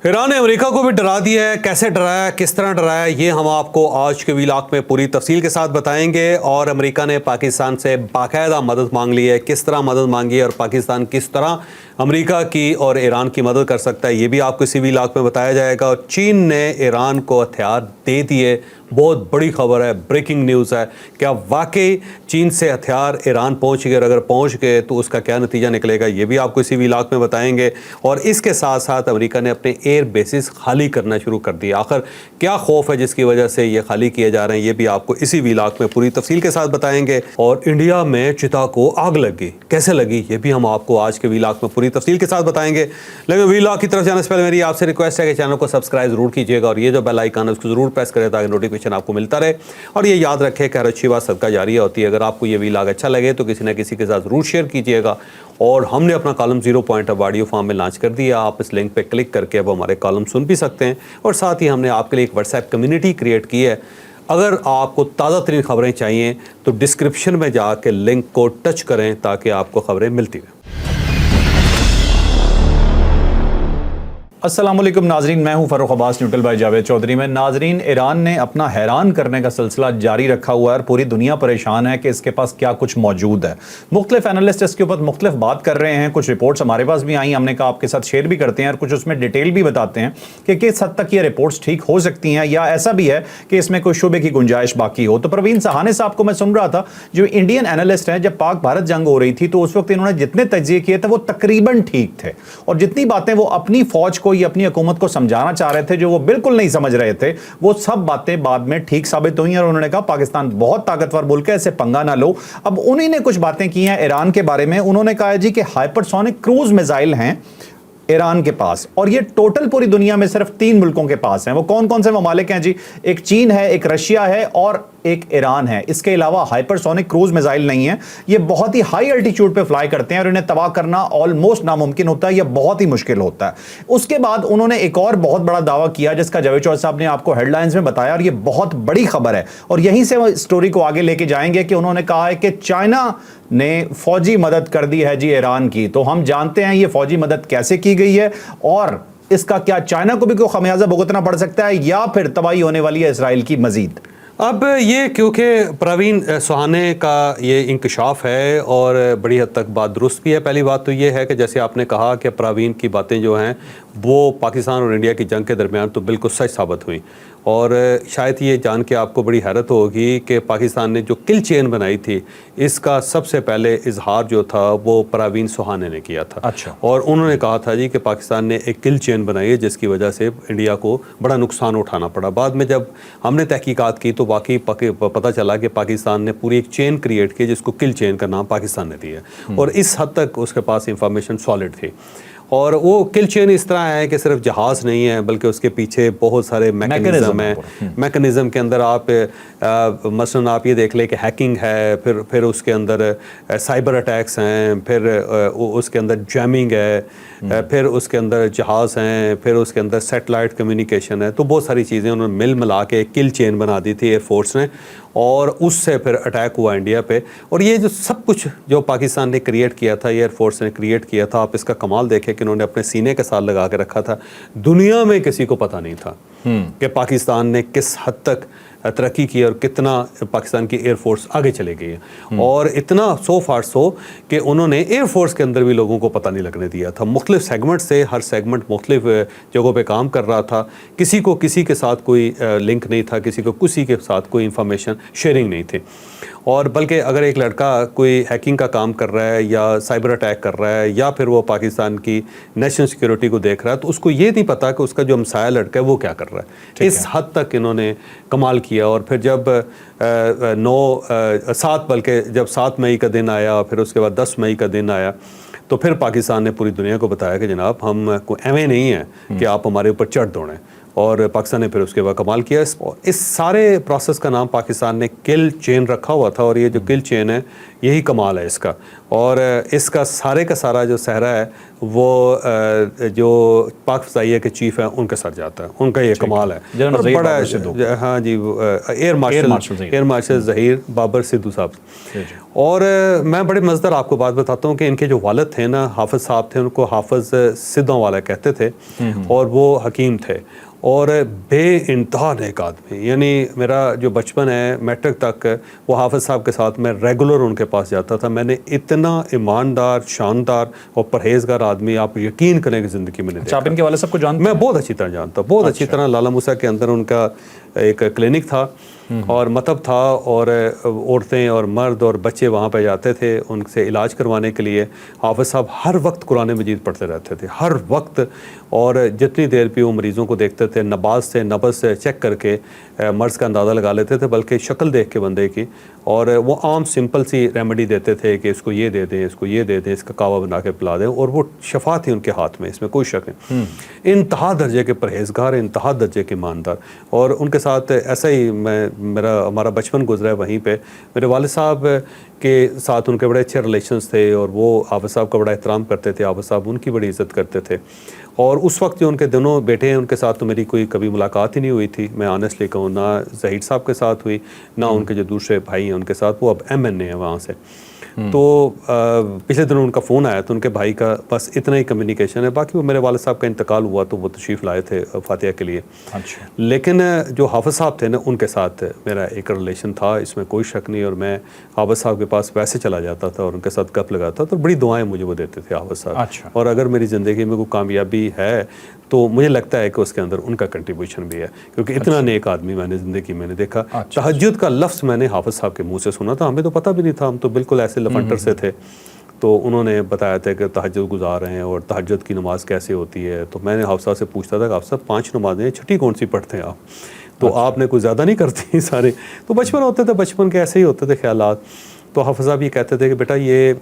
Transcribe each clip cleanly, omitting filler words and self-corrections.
ایران نے امریکہ کو بھی ڈرا دیا ہے، کیسے ڈرایا ہے، کس طرح ڈرایا ہے، یہ ہم آپ کو آج کے ویلاگ میں پوری تفصیل کے ساتھ بتائیں گے۔ اور امریکہ نے پاکستان سے باقاعدہ مدد مانگ لی ہے، کس طرح مدد مانگی ہے اور پاکستان کس طرح امریکہ کی اور ایران کی مدد کر سکتا ہے، یہ بھی آپ کو اسی ویلاگ میں بتایا جائے گا۔ اور چین نے ایران کو ہتھیار دے دیے، بہت بڑی خبر ہے، بریکنگ نیوز ہے۔ کیا واقعی چین سے ہتھیار ایران پہنچ گئے، اور اگر پہنچ گئے تو اس کا کیا نتیجہ نکلے گا، یہ بھی آپ کو اسی ویلاگ میں بتائیں گے۔ اور اس کے ساتھ ساتھ امریکہ نے اپنے ایئر بیسز خالی کرنا شروع کر دیا، آخر کیا خوف ہے جس کی وجہ سے یہ خالی کیے جا رہے ہیں، یہ بھی آپ کو اسی ویلاگ میں پوری تفصیل کے ساتھ بتائیں گے۔ اور انڈیا میں چتا کو آگ لگی، کیسے لگی، یہ بھی ہم آپ کو آج کے ویلاگ میں پوری تفصیل کے ساتھ بتائیں گے۔ لیکن ویلاگ کی طرف جانے سے پہلے میری آپ سے ریکویسٹ ہے کہ چینل کو سبسکرائب ضرور کیجیے گا، اور یہ جو بیل آئیکن ہے اس کو ضرور پریس کریں تاکہ نوٹیفیکیشن آپ کو ملتا رہے۔ اور یہ یاد رکھیں کہ ہر اچھی بات صدقہ جاریہ ہوتی ہے۔ اگر آپ کو یہ ویلاگ اچھا لگے تو کسی نہ کسی کے ساتھ ضرور شیئر کیجیے گا۔ اور ہم نے اپنا کالم 0 پوائنٹ اب آڈیو فارم میں لانچ کر دیا، آپ اس لنک پہ کلک کر کے اب ہمارے کالم سن بھی سکتے ہیں۔ اور ساتھ ہی ہم نے آپ کے لیے ایک واٹس ایپ کمیونٹی کریٹ کی ہے، اگر آپ کو تازہ ترین خبریں چاہیے تو ڈسکرپشن میں جا کے لنک کو ٹچ کریں تاکہ آپ کو خبریں ملتی رہیں۔ السلام علیکم ناظرین، میں ہوں فاروق عباس نیوٹرل بائی جاوید چودھری میں۔ ناظرین، ایران نے اپنا حیران کرنے کا سلسلہ جاری رکھا ہوا ہے اور پوری دنیا پریشان ہے کہ اس کے پاس کیا کچھ موجود ہے۔ مختلف اینالسٹ اس کے اوپر مختلف بات کر رہے ہیں، کچھ رپورٹس ہمارے پاس بھی آئیں، ہم نے کہا آپ کے ساتھ شیئر بھی کرتے ہیں، اور کچھ اس میں ڈیٹیل بھی بتاتے ہیں کہ کس حد تک یہ رپورٹس ٹھیک ہو سکتی ہیں، یا ایسا بھی ہے کہ اس میں کوئی شبے کی گنجائش باقی ہو۔ تو پروین سہانے صاحب کو میں سن رہا تھا، جو انڈین اینالسٹ ہیں، جب پاک بھارت جنگ ہو رہی تھی تو اس وقت انہوں نے جتنے تجزیے کیے تھے وہ تقریباً ٹھیک تھے، اور جتنی باتیں وہ اپنی فوج کو یا اپنی حکومت کو سمجھانا چاہ رہے تھے جو وہ بالکل نہیں سمجھ رہے تھے، وہ سب باتیں بعد میں ٹھیک ثابت ہوئی ہیں۔ اور انہوں نے کہا پاکستان بہت طاقتور ملک ہے، اسے پنگا نہ لو۔ اب انہی نے کچھ باتیں کی ہیں ایران کے بارے میں۔ انہوں نے کہا ہے جی کہ ہائپرسونک کروز میزائل ہیں ایران کے پاس، اور یہ ٹوٹل پوری دنیا میں صرف 3 ملکوں کے پاس ہیں۔ وہ کون کون سے ممالک ہیں جی؟ ایک چین ہے، ایک رشیا ہے، اور ایک ایران ہے۔ اس کے علاوہ ہائپرسونک کروز میزائل نہیں ہیں۔ یہ بہت ہی ہائی الٹیچیوڈ پہ فلائی کرتے ہیں اور انہیں تباہ کرنا آلموسٹ ناممکن ہوتا ہے، یا بہت ہی مشکل ہوتا ہے۔ اس کے بعد انہوں نے ایک اور بہت بڑا دعویٰ کیا جس کا جاوید چودھری صاحب نے آپ کو ہیڈ لائنز میں بتایا، اور یہ بہت بڑی خبر ہے، اور یہیں سے وہ اسٹوری کو آگے لے کے جائیں گے کہ انہوں نے کہا ہے کہ چائنا نے فوجی مدد کر دی ہے جی ایران کی۔ تو ہم جانتے ہیں یہ فوجی مدد کیسے کی گئی ہے، اور اس کا کیا چائنا کو بھی کوئی خمیازہ بھگتنا پڑ سکتا ہے، یا پھر تباہی ہونے والی ہے اسرائیل کی مزید۔ اب یہ کیونکہ پروین سہانے کا یہ انکشاف ہے اور بڑی حد تک بات درست بھی ہے۔ پہلی بات تو یہ ہے کہ جیسے آپ نے کہا کہ پروین کی باتیں جو ہیں وہ پاکستان اور انڈیا کی جنگ کے درمیان تو بالکل سچ ثابت ہوئیں، اور شاید یہ جان کے آپ کو بڑی حیرت ہوگی کہ پاکستان نے جو کل چین بنائی تھی اس کا سب سے پہلے اظہار جو تھا وہ پروین سہانے نے کیا تھا۔ اچھا۔ اور انہوں نے کہا تھا جی کہ پاکستان نے ایک کل چین بنائی ہے جس کی وجہ سے انڈیا کو بڑا نقصان اٹھانا پڑا۔ بعد میں جب ہم نے تحقیقات کی تو واقعی پتہ چلا کہ پاکستان نے پوری ایک چین کریٹ کی جس کو کل چین کا نام پاکستان نے دیا، اور اس حد تک اس کے پاس انفارمیشن سالڈ تھی۔ اور وہ کل چین اس طرح ہے کہ صرف جہاز نہیں ہے بلکہ اس کے پیچھے بہت سارے میکنزم ہیں۔ میکنزم کے اندر آپ مثلاً آپ یہ دیکھ لیں کہ ہیکنگ ہے، پھر اس کے اندر سائبر اٹیکس ہیں، پھر اس کے اندر جیمنگ ہے، پھر اس کے اندر جہاز ہیں، پھر اس کے اندر سیٹلائٹ کمیونیکیشن ہے۔ تو بہت ساری چیزیں انہوں نے ملا کے ایک کل چین بنا دی تھی ایئر فورس نے، اور اس سے پھر اٹیک ہوا انڈیا پہ۔ اور یہ جو سب کچھ جو پاکستان نے کریٹ کیا تھا، ایئر فورس نے کریٹ کیا تھا، آپ اس کا کمال دیکھیں کہ انہوں نے اپنے سینے کے ساتھ لگا کے رکھا تھا۔ دنیا میں کسی کو پتہ نہیں تھا کہ پاکستان نے کس حد تک ترقی کی اور کتنا پاکستان کی ایئر فورس آگے چلے گئی ہے، اور اتنا سو فار سو کہ انہوں نے ایئر فورس کے اندر بھی لوگوں کو پتہ نہیں لگنے دیا تھا۔ مختلف سیگمنٹ سے ہر سیگمنٹ مختلف جگہوں پہ کام کر رہا تھا، کسی کو کسی کے ساتھ کوئی لنک نہیں تھا، کسی کو کسی کے ساتھ کوئی انفارمیشن شیئرنگ نہیں تھی۔ اور بلکہ اگر ایک لڑکا کوئی ہیکنگ کا کام کر رہا ہے یا سائبر اٹیک کر رہا ہے یا پھر وہ پاکستان کی نیشنل سیکیورٹی کو دیکھ رہا ہے تو اس کو یہ نہیں پتا کہ اس کا جو ہمسایہ لڑکا ہے وہ کیا کر رہا ہے۔ اس حد تک انہوں نے کمال کیا۔ اور پھر جب 7 مئی کا دن آیا، پھر اس کے بعد 10 مئی کا دن آیا، تو پھر پاکستان نے پوری دنیا کو بتایا کہ جناب ہم کو ایویں نہیں ہے کہ آپ ہمارے اوپر چڑھ دوڑیں، اور پاکستان نے پھر اس کے بعد کمال کیا۔ اس سارے پروسیس کا نام پاکستان نے کل چین رکھا ہوا تھا، اور یہ جو کل چین ہے یہی کمال ہے اس کا۔ اور اس کا سارا جو صحرا ہے وہ جو پاک فضائیہ کے چیف ہیں ان کے سر جاتا ہے. ان کا یہ کمال ہے. اور بڑا ہاں جی ایئر مارشل ظہیر بابر سدھو صاحب. اور میں بڑے مزیدار آپ کو بات بتاتا ہوں کہ ان کے جو والد تھے نا حافظ صاحب تھے, ان کو حافظ سدھوں والا کہتے تھے, اور وہ حکیم تھے اور بے انتہا نیک آدمی. یعنی میرا جو بچپن ہے میٹرک تک وہ حافظ صاحب کے ساتھ میں ریگولر ان کے پاس جاتا تھا. میں نے اتنا ایماندار شاندار اور پرہیزگار آدمی آپ یقین کریں کہ زندگی میں نے دیکھا. آپ ان کے والد صاحب کو جانتے ہیں؟ میں بہت اچھی طرح جانتا ہوں, بہت اچھی طرح. لالا موسیٰ کے اندر ان کا ایک کلینک تھا اور مطب تھا, اور عورتیں اور مرد اور بچے وہاں پہ جاتے تھے ان سے علاج کروانے کے لیے. حافظ صاحب ہر وقت قرآن مجید پڑھتے رہتے تھے, ہر وقت, اور جتنی دیر بھی وہ مریضوں کو دیکھتے تھے نبض سے چیک کر کے مرض کا اندازہ لگا لیتے تھے, بلکہ شکل دیکھ کے بندے کی, اور وہ عام سمپل سی ریمیڈی دیتے تھے کہ اس کو یہ دے دیں, اس کو یہ دے دیں, اس کا کعوہ بنا کے پلا دیں, اور وہ شفا تھی ان کے ہاتھ میں, اس میں کوئی شک نہیں. انتہا درجے کے پرہیزگار, انتہا درجے کے ایماندار. اور ان کے ساتھ ایسا ہی ہمارا بچپن گزرا ہے وہیں پہ. میرے والد صاحب کے ساتھ ان کے بڑے اچھے ریلیشنز تھے, اور وہ حافظ صاحب کا بڑا احترام کرتے تھے, حافظ صاحب ان کی بڑی عزت کرتے تھے. اور اس وقت جو ان کے دونوں بیٹے ہیں ان کے ساتھ تو میری کوئی کبھی ملاقات ہی نہیں ہوئی تھی, میں آنیسٹلی کہوں, نہ ظہیر صاحب کے ساتھ ہوئی, نہ ان کے جو دوسرے بھائی ہیں ان کے ساتھ. وہ اب MNA ہیں وہاں سے. تو پچھلے دنوں ان کا فون آیا تو ان کے بھائی کا بس اتنا ہی کمیونیکیشن ہے. باقی وہ میرے والد صاحب کا انتقال ہوا تو وہ تشریف لائے تھے فاتحہ کے لیے. لیکن جو حافظ صاحب تھے نا ان کے ساتھ میرا ایک ریلیشن تھا, اس میں کوئی شک نہیں. اور میں حافظ صاحب کے پاس ویسے چلا جاتا تھا اور ان کے ساتھ گپ لگاتا تھا, تو بڑی دعائیں مجھے وہ دیتے تھے حافظ صاحب. اور اگر میری زندگی میں کوئی کامیابی ہے تو مجھے لگتا ہے کہ اس کے اندر ان کا کنٹریبیوشن بھی ہے, کیونکہ اتنا نیک آدمی میں نے زندگی میں نے دیکھا. تہجد کا لفظ میں نے حافظ صاحب کے منہ سے سنا تھا, ہمیں تو پتہ بھی نہیں تھا, ہم تو بالکل ایسے لفنٹر سے تھے. تو انہوں نے بتایا تھا کہ تہجد گزار رہے ہیں اور تہجد کی نماز کیسے ہوتی ہے. تو میں نے حافظ صاحب سے پوچھتا تھا کہ حافظ صاحب 5 نمازیں, چھٹی کون سی پڑھتے ہیں آپ؟ تو آپ نے کوئی زیادہ نہیں کرتی سارے. تو بچپن ہوتے تھے, بچپن کے ایسے ہی ہوتے تھے خیالات. تو حافظ صاحب یہ کہتے تھے کہ بیٹا یہ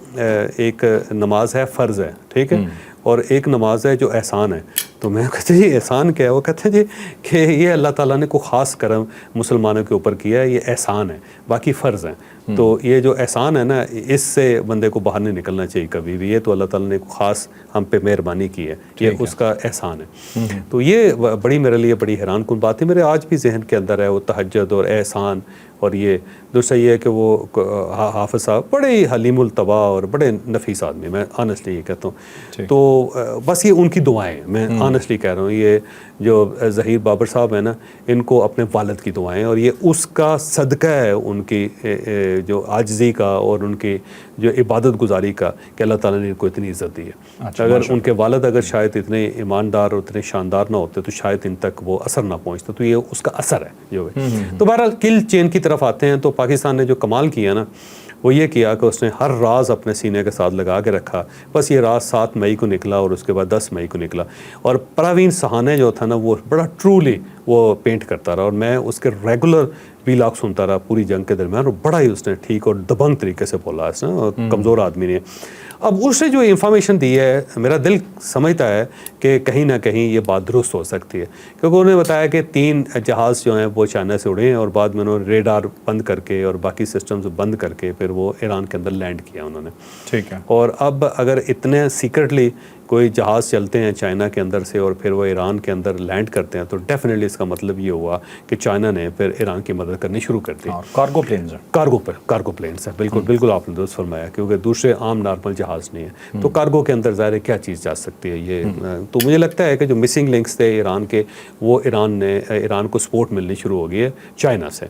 ایک نماز ہے فرض ہے, ٹھیک ہے, اور ایک نماز ہے جو احسان ہے. تو میں کہتے جی احسان کیا ہے؟ وہ کہتے ہیں جی کہ یہ اللہ تعالیٰ نے کوئی خاص کرم مسلمانوں کے اوپر کیا ہے, یہ احسان ہے, باقی فرض ہیں. تو یہ جو احسان ہے نا, اس سے بندے کو باہر نہیں نکلنا چاہیے کبھی بھی. یہ تو اللہ تعالیٰ نے خاص ہم پہ مہربانی کی ہے, یہ اس کا احسان ہے. تو یہ بڑی میرے لیے بڑی حیران کن بات ہے. میرے آج بھی ذہن کے اندر ہے وہ تہجد اور احسان. اور یہ دوسرا یہ ہے کہ وہ حافظ صاحب بڑے ہی حلیم الطبع اور بڑے نفیس آدمی, میں آنیسٹلی یہ کہتا ہوں. تو بس یہ ان کی دعائیں, میں آنیسٹلی کہہ رہا ہوں, یہ جو ظہیر بابر صاحب ہیں نا, ان کو اپنے والد کی دعائیں, اور یہ اس کا صدقہ ہے ان کی جو عاجزی کا اور ان کی جو عبادت گزاری کا, کہ اللہ تعالیٰ نے ان کو اتنی عزت دی ہے. اگر ان کے والد اگر شاید اتنے ایماندار اور اتنے شاندار نہ ہوتے تو شاید ان تک وہ اثر نہ پہنچتا. تو یہ اس کا اثر ہے جو ہے. تو بہرحال کل چین کی طرف آتے ہیں. تو پاکستان نے جو کمال کیا نا وہ یہ کیا کہ اس نے ہر راز اپنے سینے کے ساتھ لگا کے رکھا. بس یہ راز 7 مئی کو نکلا اور اس کے بعد 10 مئی کو نکلا. اور پروین سہانے جو تھا نا وہ بڑا ٹرولی وہ پینٹ کرتا رہا, اور میں اس کے ریگولر ویلاگ سنتا رہا پوری جنگ کے درمیان. اور بڑا ہی اس نے ٹھیک اور دبنگ طریقے سے بولا, اس نے کمزور آدمی نے. اب اس نے جو انفارمیشن دی ہے میرا دل سمجھتا ہے کہ کہیں نہ کہیں یہ بات درست ہو سکتی ہے, کیونکہ انہوں نے بتایا کہ 3 جہاز جو ہیں وہ چائنا سے اڑے ہیں, اور بعد میں انہوں نے ریڈار بند کر کے اور باقی سسٹمز بند کر کے پھر وہ ایران کے اندر لینڈ کیا انہوں نے. ٹھیک ہے. اور اب اگر اتنے سیکرٹلی کوئی جہاز چلتے ہیں چائنا کے اندر سے اور پھر وہ ایران کے اندر لینڈ کرتے ہیں, تو ڈیفینیٹلی اس کا مطلب یہ ہوا کہ چائنا نے پھر ایران کی مدد کرنی شروع کر دی. کارگو پلینز ہیں, کارگو پلینز ہیں, بالکل آپ نے درست فرمایا, کیونکہ دوسرے عام نارمل جہاز نہیں ہیں. تو کارگو کے اندر ظاہر ہے کیا چیز جا سکتی ہے یہ. تو مجھے لگتا ہے کہ جو مسنگ لنکس تھے ایران کے, وہ ایران کو سپورٹ ملنی شروع ہو گئی ہے چائنا سے.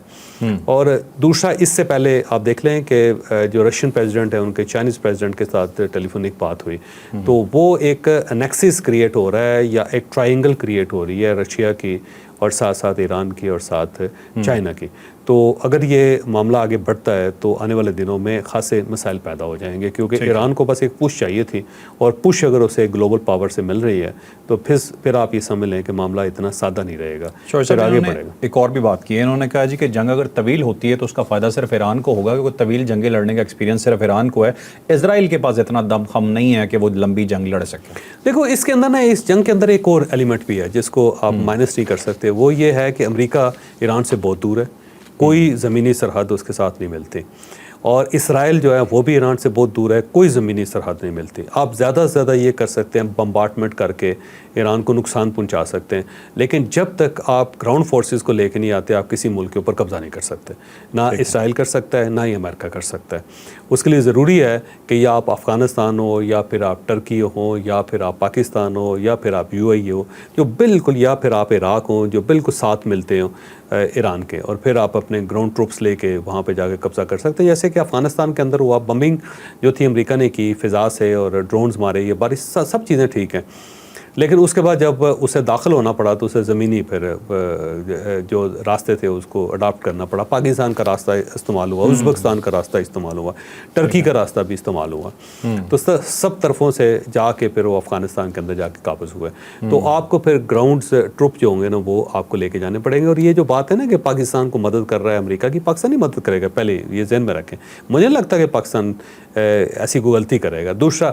اور دوسرا اس سے پہلے آپ دیکھ لیں کہ جو رشین پریزیڈنٹ ہیں ان کے چائنیز پریزیڈنٹ کے ساتھ ٹیلی فونک بات ہوئی, تو وہ ایک نیکسس کریٹ ہو رہا ہے یا ایک ٹرائنگل کریٹ ہو رہی ہے رشیا کی اور ساتھ ساتھ ایران کی اور ساتھ چائنا کی. تو اگر یہ معاملہ آگے بڑھتا ہے تو آنے والے دنوں میں خاصے مسائل پیدا ہو جائیں گے, کیونکہ ایران کو بس ایک پش چاہیے تھی, اور پش اگر اسے گلوبل پاور سے مل رہی ہے تو پھر آپ یہ سمجھ لیں کہ معاملہ اتنا سادہ نہیں رہے گا, پھر آگے بڑھے گا. ایک اور بھی بات کی ہے انہوں نے, کہا جی کہ جنگ اگر طویل ہوتی ہے تو اس کا فائدہ صرف ایران کو ہوگا, کیونکہ طویل جنگیں لڑنے کا ایکسپیرینس صرف ایران کو ہے. اسرائیل کے پاس اتنا دم خم نہیں ہے کہ وہ لمبی جنگ لڑ سکے. دیکھو اس کے اندر نا, اس جنگ کے اندر ایک اور ایلیمنٹ بھی ہے جس کو آپ مائنس نہیں کر سکتے. وہ یہ ہے کہ امریکہ ایران سے بہت دور ہے, کوئی زمینی سرحد اس کے ساتھ نہیں ملتی, اور اسرائیل جو ہے وہ بھی ایران سے بہت دور ہے، کوئی زمینی سرحد نہیں ملتی. آپ زیادہ سے زیادہ یہ کر سکتے ہیں بمبارڈمنٹ کر کے ایران کو نقصان پہنچا سکتے ہیں، لیکن جب تک آپ گراؤنڈ فورسز کو لے کے نہیں آتے آپ کسی ملک کے اوپر قبضہ نہیں کر سکتے. نہ اسرائیل کر سکتا ہے، نہ ہی امریکہ کر سکتا ہے. اس کے لیے ضروری ہے کہ یا آپ افغانستان ہو، یا پھر آپ ٹرکی ہو، یا پھر آپ پاکستان ہو، یا پھر آپ UAE ہو، جو بالکل، یا پھر آپ عراق ہوں جو بالکل ساتھ ملتے ہوں ایران کے، اور پھر آپ اپنے گراؤنڈ ٹروپس لے کے وہاں پہ جا کے قبضہ کر سکتے ہیں. جیسے کہ افغانستان کے اندر ہوا بمبنگ جو تھی امریکہ نے کی فضا سے، اور ڈرونز مارے، یہ بارش سب چیزیں ٹھیک ہیں، لیکن اس کے بعد جب اسے داخل ہونا پڑا تو اسے زمینی پھر جو راستے تھے اس کو اڈاپٹ کرنا پڑا. پاکستان کا راستہ استعمال ہوا، ازبکستان کا راستہ استعمال ہوا، ٹرکی کا راستہ بھی استعمال ہوا، تو سب طرفوں سے جا کے پھر وہ افغانستان کے اندر جا کے قابض ہوئے. تو آپ کو پھر گراؤنڈ سے ٹروپ جو ہوں گے نا وہ آپ کو لے کے جانے پڑیں گے. اور یہ جو بات ہے نا کہ پاکستان کو مدد کر رہا ہے امریکہ کی، پاکستان ہی مدد کرے گا، پہلے یہ ذہن میں رکھیں. مجھے نہیں لگتا کہ پاکستان ایسی کوئی غلطی کرے گا. دوسرا،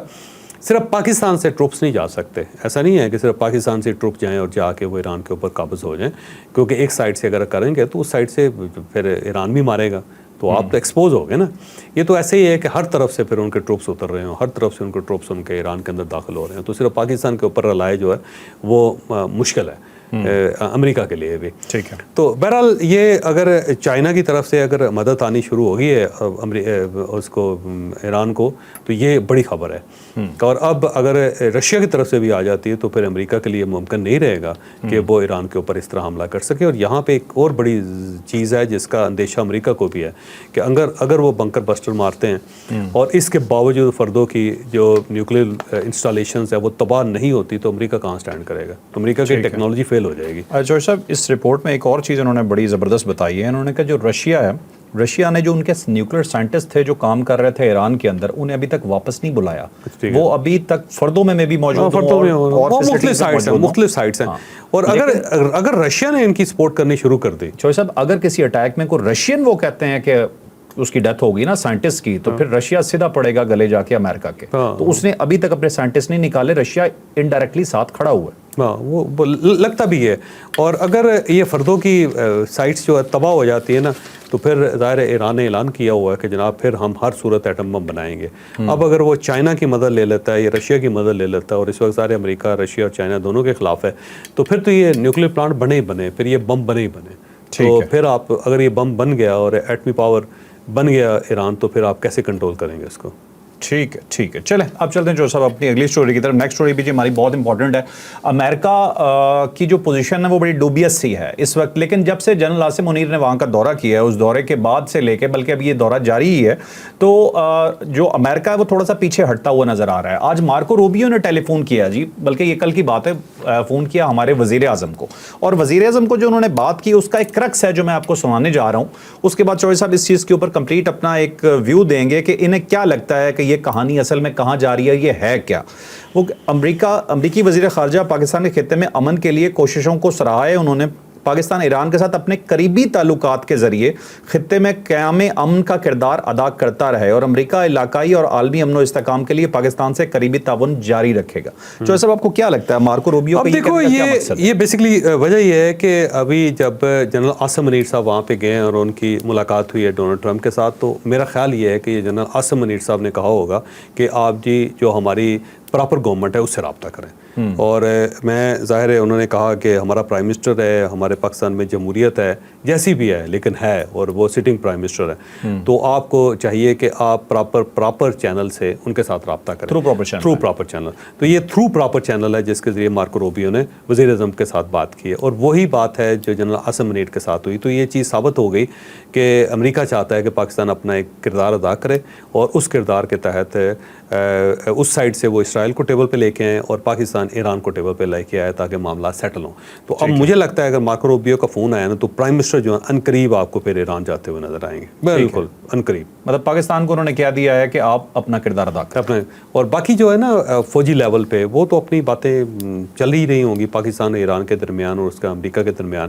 صرف پاکستان سے ٹروپس نہیں جا سکتے. ایسا نہیں ہے کہ صرف پاکستان سے ٹروپ جائیں اور جا کے وہ ایران کے اوپر قابض ہو جائیں، کیونکہ ایک سائڈ سے اگر کریں گے تو اس سائڈ سے پھر ایران بھی مارے گا، تو آپ تو ایکسپوز ہو گئے نا. یہ تو ایسے ہی ہے کہ ہر طرف سے پھر ان کے ٹروپس اتر رہے ہوں، ہر طرف سے ان کے ٹروپس ان کے ایران کے اندر داخل ہو رہے ہیں، تو صرف پاکستان کے اوپر رلائے جو ہے وہ مشکل ہے امریکہ کے لیے بھی. ٹھیک ہے. تو بہرحال یہ اگر چائنا کی طرف سے اگر مدد آنی شروع ہو گئی ہے اس کو ایران کو، تو یہ بڑی خبر ہے. اور اب اگر رشیا کی طرف سے بھی آ جاتی ہے تو پھر امریکہ کے لیے ممکن نہیں رہے گا کہ وہ ایران کے اوپر اس طرح حملہ کر سکے. اور یہاں پہ ایک اور بڑی چیز ہے جس کا اندیشہ امریکہ کو بھی ہے کہ اگر وہ بنکر بسٹر مارتے ہیں اور اس کے باوجود فردوں کی جو نیوکلیئر انسٹالیشنز ہے وہ تباہ نہیں ہوتی، تو امریکہ کہاں سٹینڈ کرے گا؟ تو امریکہ کی ٹیکنالوجی فیل ہو جائے گی. جوہر صاحب، اس رپورٹ میں ایک اور چیز انہوں نے بڑی زبردست بتائی ہے. انہوں نے کہا جو رشیا ہے، رشیا نے جو ان کے نیوکلیئر سائنٹسٹ تھے جو کام کر رہے تھے ایران کے اندر، انہیں ابھی تک واپس نہیں بلایا. وہ ابھی تک فردوں میں بھی موجود ہیں اور مختلف سائٹس ہیں. اور اگر رشیا نے ان کی سپورٹ کرنی شروع کر دی، جوہر صاحب، اگر کسی اٹیک میں کوئی رشین وہ کہتے ہیں کہ اس کی ڈیتھ ہوگی نا سائنٹسٹ کی، تو پھر رشیا سیدھا پڑے گا گلے جا کے امریکہ کے. تو اس نے ابھی تک اپنے سائنٹسٹ نہیں نکالے، رشیا انڈائریکٹلی ساتھ کھڑا ہوا ہے. ہاں، وہ لگتا بھی ہے. اور اگر یہ فردوں کی سائٹس جو ہے تباہ ہو جاتی ہے نا، تو پھر ظاہر ایران نے اعلان کیا ہوا ہے کہ جناب پھر ہم ہر صورت ایٹم بم بنائیں گے. اب اگر وہ چائنا کی مدد لے لیتا ہے یا رشیا کی مدد لے لیتا ہے، اور اس وقت ظاہر امریکہ، رشیا اور چائنا دونوں کے خلاف ہے، تو پھر تو یہ نیوکلیئر پلانٹ بنے ہی بنے، پھر یہ بم بنے ہی بنے. تو پھر آپ اگر یہ بم بن گیا اور ایٹمی پاور بن گیا ایران، تو پھر آپ کیسے کنٹرول کریں گے اس کو؟ ٹھیک ہے، ٹھیک ہے. چلیں اب چلتے ہیں جو صاحب اپنی اگلی سٹوری کی طرف. نیکسٹ سٹوری بھی جی ہماری بہت امپورٹنٹ ہے. امریکہ کی جو پوزیشن ہے وہ بڑی ڈوبیس سی ہے اس وقت، لیکن جب سے جنرل عاصم منیر نے وہاں کا دورہ کیا ہے، اس دورے کے بعد سے لے کے بلکہ اب یہ دورہ جاری ہی ہے، تو جو امریکہ ہے وہ تھوڑا سا پیچھے ہٹتا ہوا نظر آ رہا ہے. آج مارکو روبیو نے ٹیلی فون کیا جی، بلکہ یہ کل کی بات ہے، فون کیا ہمارے وزیر اعظم کو، اور وزیر اعظم کو جو انہوں نے بات کی اس کا ایک کرکس ہے جو میں آپ کو سنانے جا رہا ہوں. اس کے بعد چوہدری صاحب اس چیز کے اوپر کمپلیٹ اپنا ایک ویو دیں گے کہ انہیں کیا لگتا ہے کہ یہ کہانی اصل میں کہاں جا رہی ہے، یہ ہے کیا. وہ امریکی وزیر خارجہ پاکستان کے خطے میں امن کے لیے کوششوں کو سراہا ہے. انہوں نے پاکستان ایران کے ساتھ اپنے قریبی تعلقات کے ذریعے خطے میں قیام امن کا کردار ادا کرتا رہے، اور امریکہ علاقائی اور عالمی امن و استحکام کے لیے پاکستان سے قریبی تعاون جاری رکھے گا. جو صاحب آپ کو کیا لگتا ہے مارکو روبیو اب دیکھو، یہ بیسکلی وجہ یہ ہے کہ ابھی جب جنرل عاصم منیر صاحب وہاں پہ گئے اور ان کی ملاقات ہوئی ہے ڈونلڈ ٹرمپ کے ساتھ، تو میرا خیال یہ ہے کہ یہ جنرل عاصم منیر صاحب نے کہا ہوگا کہ آپ جی جو ہماری پراپر گورنمنٹ ہے اس سے رابطہ کریں. اور میں ظاہر ہے انہوں نے کہا کہ ہمارا پرائم منسٹر ہے، ہمارے پاکستان میں جمہوریت ہے جیسی بھی ہے لیکن ہے، اور وہ سٹنگ پرائم منسٹر ہے، تو آپ کو چاہیے کہ آپ پراپر چینل سے ان کے ساتھ رابطہ کریں، تھرو پراپر چینل. تو یہ تھرو پراپر چینل ہے جس کے ذریعے مارکو روبیو نے وزیر اعظم کے ساتھ بات کی ہے، اور وہی بات ہے جو جنرل عاصم منیر کے ساتھ ہوئی. تو یہ چیز ثابت ہو گئی کہ امریکہ چاہتا ہے کہ پاکستان اپنا ایک کردار ادا کرے، اور اس کردار کے تحت اس سائڈ سے وہ اسرائیل کو ٹیبل پہ لے کے آئیں اور پاکستان ایران کو ٹیبل پہ لے کے آئے تاکہ معاملات سیٹل ہوں. تو اب مجھے لگتا ہے اگر مارکو روبیو کا فون آیا نا تو پرائم منسٹر جو ہے عنقریب آپ کو پھر ایران جاتے ہوئے نظر آئیں گے، بالکل عنقریب. مطلب پاکستان کو انہوں نے کیا دیا ہے کہ آپ اپنا کردار ادا کریں. اور باقی جو ہے نا فوجی لیول پہ وہ تو اپنی باتیں چل ہی رہی ہوں گی پاکستان اور ایران کے درمیان اور اس کا امریکہ کے درمیان.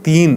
3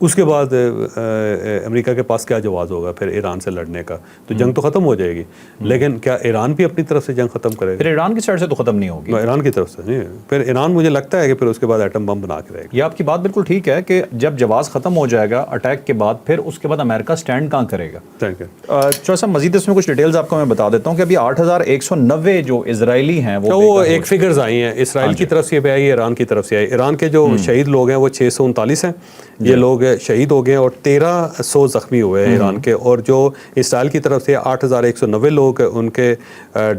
اس کے بعد امریکہ کے پاس کیا جواز ہوگا پھر ایران سے لڑنے کا؟ تو جنگ تو ختم ہو جائے گی، لیکن کیا ایران بھی اپنی طرف سے جنگ ختم کرے گا؟ پھر ایران کی سائڈ سے تو ختم نہیں ہوگی، ایران کی طرف سے نہیں، پھر ایران مجھے لگتا ہے کہ پھر اس کے بعد ایٹم بم بنا کے رہے گا۔ یہ آپ کی بات بالکل ٹھیک ہے کہ جب جواز ختم ہو جائے گا اٹیک کے بعد، پھر اس کے بعد امریکہ سٹینڈ کہاں کرے گا؟ Thank you. چوہدری صاحب مزید اس میں کچھ ڈیٹیلز آپ کو میں بتا دیتا ہوں کہ ابھی 8190 جو اسرائیلی ہیں وہ ایک فگرز آئی ہیں، اسرائیل کی طرف سے بھی آئی، ایران کی طرف سے آئی۔ ایران کے جو شہید لوگ ہیں وہ 639 ہیں، یہ لوگ شہید ہو گئے اور 1300 زخمی ہوئے ہیں ایران کے، اور جو اسرائیل کی طرف سے 8190 لوگ ان کے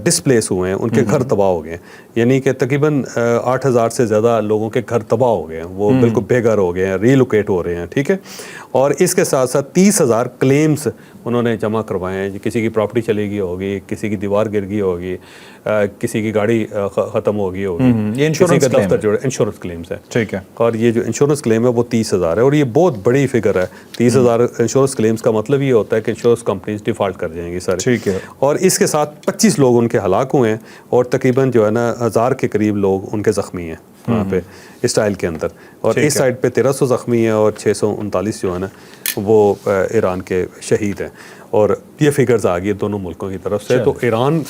ڈسپلیس ہوئے ہیں، ان کے گھر تباہ ہو گئے ہیں، یعنی کہ تقریباً 8000 سے زیادہ لوگوں کے گھر تباہ ہو گئے ہیں، وہ بالکل بے گھر ہو گئے ہیں، ری لوکیٹ ہو رہے ہیں، ٹھیک ہے۔ اور اس کے ساتھ ساتھ 30,000 کلیمز انہوں نے جمع کروائے ہیں، کسی کی پراپرٹی چلی گئی ہوگی، کسی کی دیوار گر گئی ہوگی، کسی کی گاڑی ختم ہو گئی ہوگی، یہ کسی کا دفتر جوڑے، انشورنس کلیمز ہے، ٹھیک ہے۔ اور یہ جو انشورنس کلیم ہے وہ 30,000 ہے، اور یہ بہت بڑی فگر ہے۔ 30,000 انشورنس کلیمز کا مطلب یہ ہوتا ہے کہ انشورنس کمپنیز ڈیفالٹ کر جائیں گی سارے، ٹھیک ہے۔ اور اس کے ساتھ 25 لوگ ان کے ہلاک ہوئے ہیں، اور تقریباً جو ہے نا 1000 کے قریب لوگ ان کے زخمی ہیں وہاں پہ اسرائیل کے اندر، اور اس سائڈ پہ 1300 زخمی ہیں اور 639 جو ہے نا وہ ایران کے شہید ہیں، اور یہ فگرز آ گئی دونوں ملکوں کی طرف سے۔ تو ایران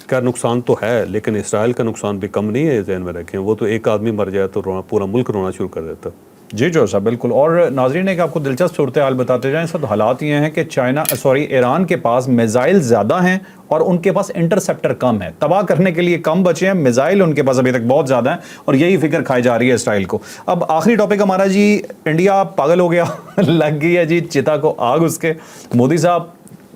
کا نقصان تو ہے، لیکن اسرائیل کا نقصان بھی کم نہیں ہے، ذہن میں رکھیں، وہ تو ایک آدمی مر جائے تو پورا ملک رونا شروع کر دیتا۔ جی جو صاحب بالکل۔ اور ناظرین ایک آپ کو دلچسپ صورتحال بتاتے جائیں، اس وقت حالات یہ ہیں کہ ایران کے پاس میزائل زیادہ ہیں اور ان کے پاس انٹرسیپٹر کم ہے، تباہ کرنے کے لیے کم بچے ہیں، میزائل ان کے پاس ابھی تک بہت زیادہ ہیں، اور یہی فکر کھائی جا رہی ہے اسرائیل کو۔ اب آخری ٹاپک ہمارا جی، انڈیا پاگل ہو گیا، لگ گئی ہے جی چتا کو آگ اس کے، مودی صاحب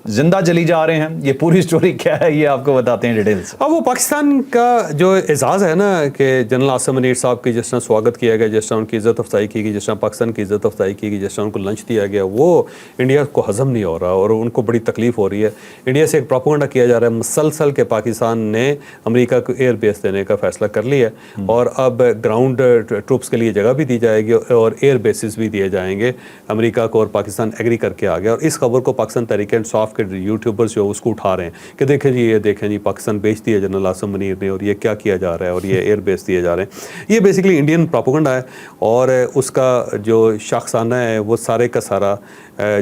زندہ جلی جا رہے ہیں، یہ پوری سٹوری کیا ہے یہ آپ کو بتاتے ہیں ڈیٹیلز۔ اب وہ پاکستان کا جو اعزاز ہے نا کہ جنرل عاصم منیر صاحب کی جس طرح سواگت کیا گیا، جس طرح ان کی عزت افزائی کی گئی، جس طرح پاکستان کی عزت افزائی کی گئی، جس طرح ان کو لنچ دیا گیا، وہ انڈیا کو ہضم نہیں ہو رہا اور ان کو بڑی تکلیف ہو رہی ہے۔ انڈیا سے ایک پروپیگنڈا کیا جا رہا ہے مسلسل کہ پاکستان نے امریکہ کو ایئر بیس دینے کا فیصلہ کر لیا ہے، اور اب گراؤنڈ ٹروپس کے لیے جگہ بھی دی جائے گی اور ایئر بیسز بھی دیے جائیں گے امریکہ کو، اور پاکستان ایگری کر کے آ گیا۔ اور اس خبر کو پاکستان تحریک انصاف کے یوٹیوبرز جو اس کو اٹھا رہے ہیں کہ دیکھیں جی، یہ دیکھیں جی پاکستان بیچ دیا جنرل عاصم منیر نے، اور یہ کیا کیا جا رہا ہے، اور یہ ایئر بیس دیے جا رہے ہیں۔ یہ بیسیکلی انڈین پروپیگنڈا ہے، اور اس کا جو شاخسانہ ہے وہ سارے کا سارا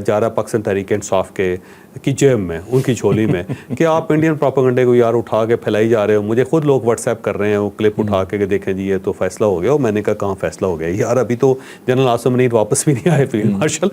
جا رہا پاکستان تحریک انصاف کی جیب میں، ان کی جھولی میں، کہ آپ انڈین پروپیگنڈے کو یار اٹھا کے پھیلائی جا رہے ہو۔ مجھے خود لوگ واٹس ایپ کر رہے ہیں وہ کلپ اٹھا کے کہ دیکھیں جی یہ تو فیصلہ ہو گیا، اور میں نے کہا کہاں فیصلہ ہو گیا یار، ابھی تو جنرل عاصم منیر واپس بھی نہیں آئے فیلڈ مارشل،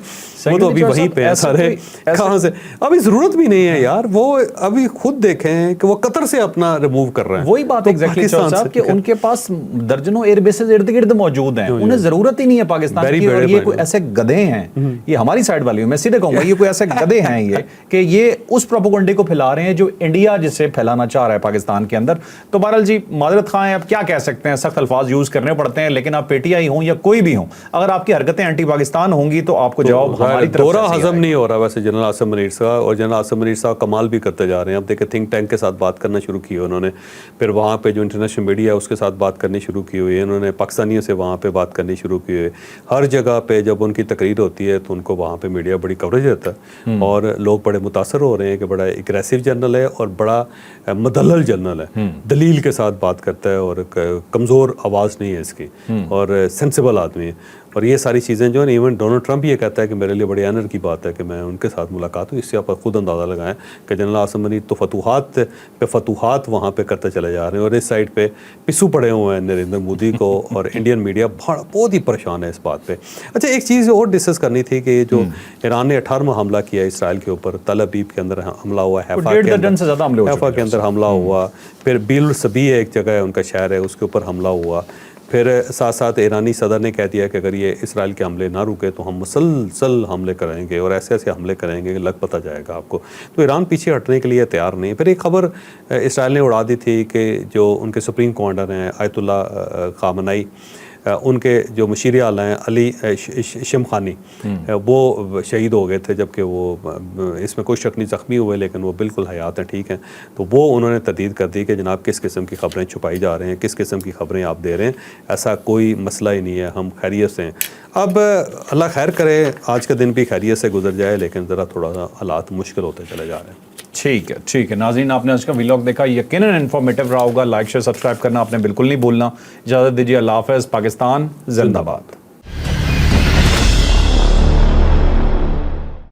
وہ تو ابھی وہیں پہ ہیں سارے، کہاں سے ابھی ضرورت بھی نہیں ہے یار، وہ ابھی خود دیکھیں کہ وہ قطر سے اپنا ریموو کر رہے ہیں۔ وہی بات ایگزیکٹلی صاحب کہ ان کے پاس درجنوں ایئر بیسز ارد گرد موجود ہیں، انہیں ضرورت ہی نہیں ہے پاکستان کی، اور یہ کوئی ایسے گدھے ہیں، یہ ہماری سائڈ والی میں سیدھے کہوں گا، یہ کوئی ایسے گدھے ہیں یہ کہ یہ اس پروپیگنڈے کو پھیلا رہے ہیں جو انڈیا جسے پھیلانا چاہ رہا ہے پاکستان کے اندر۔ تو بہرحال جی معذرت خواہ ہیں، اب کیا کہہ سکتے ہیں، سخت الفاظ یوز کرنے پڑتے ہیں، لیکن آپ پی ٹی آئی ہوں یا کوئی بھی ہوں، اگر آپ کی حرکتیں اینٹی پاکستان ہوں گی تو آپ کو جواب ہماری طرف سے دورہ ہضم نہیں ہو رہا ویسے جنرل عاصم منیر صاحب، اور جنرل عاصم منیر صاحب کمال بھی کرتے جا رہے ہیں۔ اب دیکھیں تھنک ٹینک کے ساتھ بات کرنا شروع کی انہوں نے، پھر وہاں پہ جو انٹرنیشنل میڈیا ہے اس کے ساتھ بات کرنی شروع کی ہوئی ہے، انہوں نے پاکستانیوں سے وہاں پہ بات کرنی شروع کی ہوئی ہے۔ ہر جگہ پہ جب ان کی تقریر ہوتی ہے تو ان کو وہاں پہ میڈیا بڑی کوریج دیتا ہے، اور لوگ بڑے متاثر ہو رہے ہیں کہ بڑا اگریسو جنرل ہے اور بڑا مدلل جنرل ہے، دلیل کے ساتھ بات کرتا ہے، اور کمزور آواز نہیں ہے اس کی، اور سینسیبل آدمی ہے۔ اور یہ ساری چیزیں جو ہے نا، ایون ڈونلڈ ٹرمپ یہ کہتا ہے کہ میرے لیے بڑی آنر کی بات ہے کہ میں ان کے ساتھ ملاقات ہوں۔ اس سے آپ خود اندازہ لگائیں کہ جنرل عاصم منیر تو فتوحات پہ فتوحات وہاں پہ کرتے چلے جا رہے ہیں، اور اس سائڈ پہ پسو پڑے ہوئے ہیں نریندر مودی کو، اور انڈین میڈیا بہت ہی پریشان ہے اس بات پہ۔ اچھا ایک چیز اور ڈسکس کرنی تھی کہ جو ایران نے 18واں حملہ کیا اسرائیل کے اوپر، تل ابیب کے اندر حملہ ہوا، حیفا کے اندر حملہ ہوا، پھر بیل الصبی ایک جگہ ہے ان کا شہر ہے، اس کے اوپر حملہ ہوا، پھر ساتھ ساتھ ایرانی صدر نے کہہ دیا کہ اگر یہ اسرائیل کے حملے نہ رکے تو ہم مسلسل حملے کریں گے، اور ایسے ایسے حملے کریں گے کہ لگ پتہ جائے گا آپ کو۔ تو ایران پیچھے ہٹنے کے لیے تیار نہیں۔ پھر ایک خبر اسرائیل نے اڑا دی تھی کہ جو ان کے سپریم کمانڈر ہیں آیت اللہ خامنائی، ان کے جو مشیر اعلیٰ ہیں علی شمخانی، وہ شہید ہو گئے تھے، جبکہ وہ اس میں کوئی شک نہیں زخمی ہوئے، لیکن وہ بالکل حیات ہیں، ٹھیک ہیں۔ تو وہ انہوں نے تردید کر دی کہ جناب کس قسم کی خبریں چھپائی جا رہے ہیں، کس قسم کی خبریں آپ دے رہے ہیں، ایسا کوئی مسئلہ ہی نہیں ہے، ہم خیریت سے ہیں۔ اب اللہ خیر کرے آج کا دن بھی خیریت سے گزر جائے، لیکن ذرا تھوڑا سا حالات مشکل ہوتے چلے جا رہے ہیں۔ ٹھیک ہے ناظرین، آپ نے آج کا ویلاگ دیکھا، یقیناً انفارمیٹیو رہا ہوگا۔ لائک شیئر سبسکرائب کرنا آپ نے بالکل نہیں بھولنا۔ اجازت دیجیے، اللہ حافظ۔ پاکستان زندہ باد۔